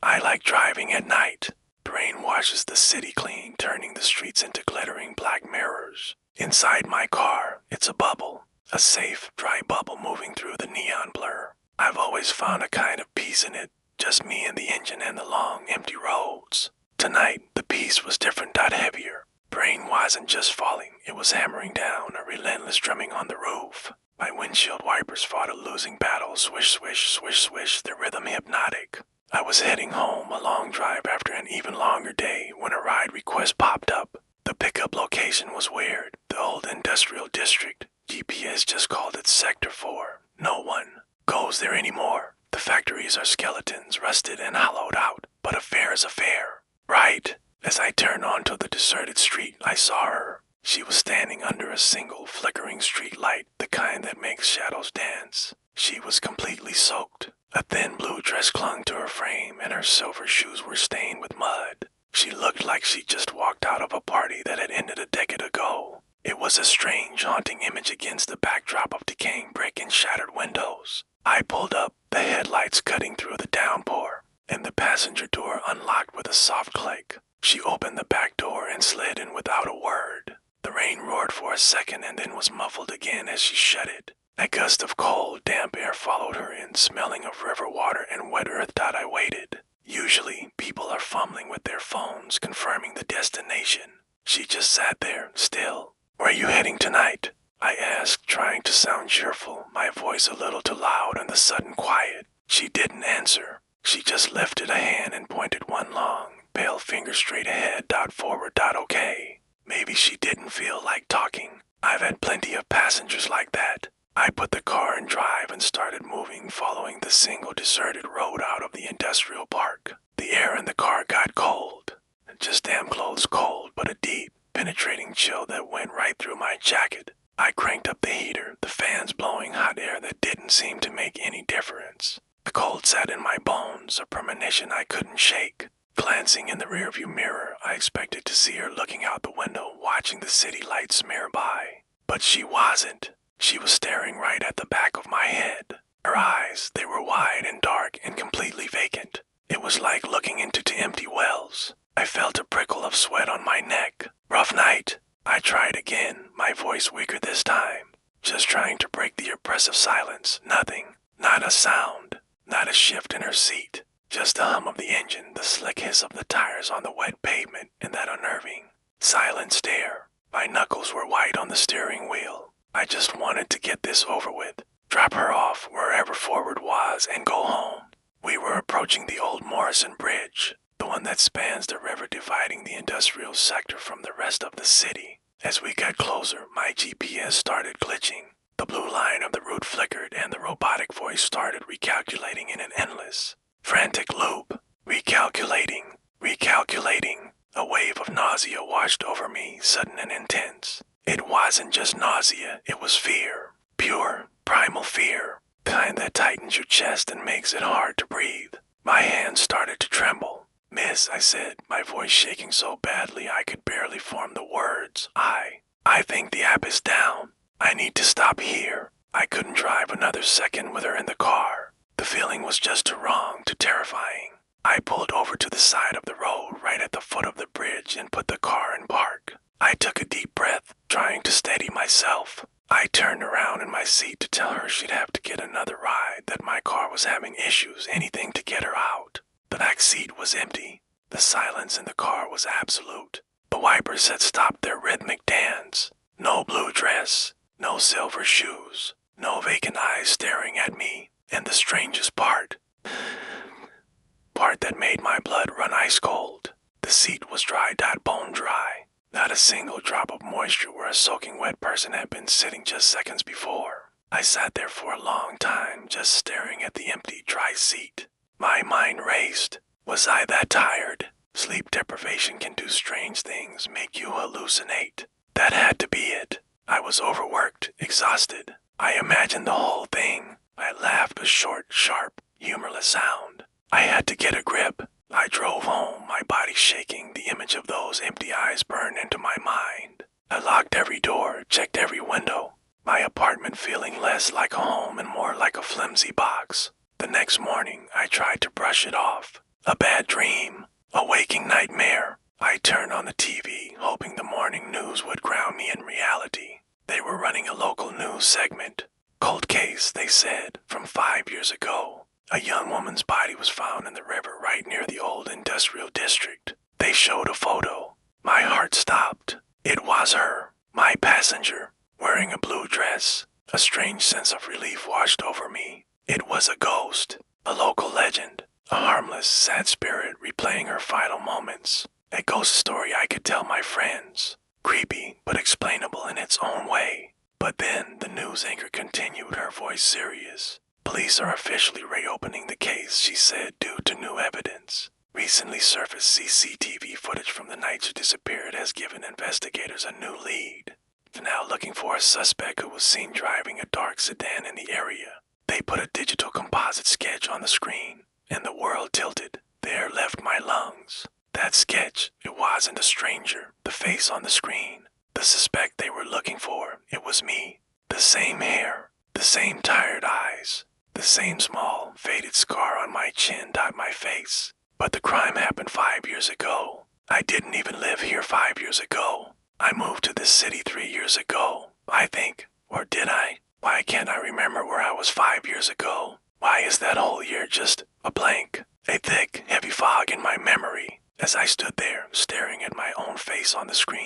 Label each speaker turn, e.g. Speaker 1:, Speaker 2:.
Speaker 1: I like driving at night. The rain washes the city clean, turning the streets into glittering black mirrors. Inside my car, it's a bubble, a safe, dry bubble moving through the neon blur. I've always found a kind of peace in it, just me and the engine and the long, empty roads. Tonight, the peace was different, heavier. Rain wasn't just falling, it was hammering down, a relentless drumming on the roof. My windshield wipers fought a losing battle, swish, swish, swish, swish, their rhythm hypnotic. I was heading home, a long drive after an even longer day, when a ride request popped up. The pickup location was weird, the old industrial district. GPS just called it Sector 4. No one goes there anymore. The factories are skeletons, rusted and hollowed out, but a fair is a fair. Right. As I turned onto the deserted street, I saw her. She was standing under a single flickering street light, the kind that makes shadows dance. She was completely soaked. A thin blue dress clung to her frame, and her silver shoes were stained with mud. She looked like she just walked out of a party that had ended a decade ago. It was a strange, haunting image against the backdrop of decaying brick and shattered windows. I pulled up, the headlights cutting through the downpour, and the passenger door unlocked with a soft click. She opened the back door and slid in without a word. The rain roared for a second and then was muffled again as she shut it. A gust of cold, damp air followed her in, smelling of river water and wet earth. I waited. Usually, people are fumbling with their phones, confirming the destination. She just sat there, still. "Where are you heading tonight?" I asked, trying to sound cheerful, my voice a little too loud in the sudden quiet. She didn't answer. She just lifted a hand and pointed one long, pale finger straight ahead. Forward. Okay. Maybe she didn't feel like talking. I've had plenty of passengers like that. I put the car in drive and started moving, following the single deserted road out of the industrial park. The air in the car got cold. Just damn close cold, but a deep, penetrating chill that went right through my jacket. I cranked up the heater, the fans blowing hot air that didn't seem to make any difference. The cold sat in my bones, a premonition I couldn't shake. Glancing in the rearview mirror, I expected to see her looking out the window, watching the city lights smear by. But she wasn't. She was staring right at the back of my head. Her eyes, they were wide and dark and completely vacant. It was like looking into two empty wells. I felt a prickle of sweat on my neck. "Rough night." I tried again, my voice weaker this time. Just trying to break the oppressive silence. Nothing. Not a sound. Not a shift in her seat. Just the hum of the engine, the slick hiss of the tires on the wet pavement, and that unnerving, silent stare. My knuckles were white on the steering wheel. I just wanted to get this over with. Drop her off wherever Forward was and go home. We were approaching the old Morrison Bridge, the one that spans the river dividing the industrial sector from the rest of the city. As we got closer, my GPS started glitching. The blue line of the route flickered and the robotic voice started recalculating in an endless, frantic loop. Recalculating. A wave of nausea washed over me, sudden and intense. It wasn't just nausea, it was fear. Pure, primal fear. Kind that tightens your chest and makes it hard to breathe. My hands started to tremble. "Miss," I said, my voice shaking so badly I could barely form the words. I think the app is down. I need to stop here. I couldn't drive another second with her in the car. The feeling was just too wrong, too terrifying. I pulled over to the side of the road right at the foot of the bridge and put the car in park. I took a deep breath, trying to steady myself. I turned around in my seat to tell her she'd have to get another ride, that my car was having issues, anything to get her out. The back seat was empty. The silence in the car was absolute. The wipers had stopped their rhythmic dance. No blue dress, no silver shoes, no vacant eyes staring at me. And the strangest part that made my blood run ice cold. The seat was dry, bone dry. Not a single drop of moisture where a soaking wet person had been sitting just seconds before. I sat there for a long time, just staring at the empty, dry seat. My mind raced. Was I that tired? Sleep deprivation can do strange things, make you hallucinate. That had to be it. I was overworked, exhausted. I imagined the whole thing. I laughed a short, sharp, humorless sound. I had to get a grip. I drove home, my body shaking, the image of those empty eyes burned into my mind. I locked every door, checked every window, my apartment feeling less like a home and more like a flimsy box. The next morning, I tried to brush it off. A bad dream. A waking nightmare. I turned on the TV, hoping the morning news would ground me in reality. They were running a local news segment. Cold case, they said, from 5 years ago. A young woman's body was found in the river right near the old industrial district. They showed a photo. My heart stopped. It was her, my passenger, wearing a blue dress. A strange sense of relief washed over me. It was a ghost, a local legend, a harmless, sad spirit replaying her final moments. A ghost story I could tell my friends. Creepy, but explainable in its own way. But then the news anchor continued, her voice serious. Police are officially reopening the case, she said, due to new evidence. Recently surfaced CCTV footage from the night she disappeared has given investigators a new lead. They're now looking for a suspect who was seen driving a dark sedan in the area. They put a digital composite sketch on the screen, and the world tilted. There left my lungs. That sketch, it wasn't a stranger, the face on the screen. The suspect they were looking for, it was me. The same hair, the same tired eyes, the same small, faded scar on my chin dot my face. But the crime happened 5 years ago. I didn't even live here 5 years ago. I moved to this city 3 years ago, I think. Or did I? Why can't I remember where I was 5 years ago? Why is that whole year just a blank? A thick, heavy fog in my memory. As I stood there, staring at my own face on the screen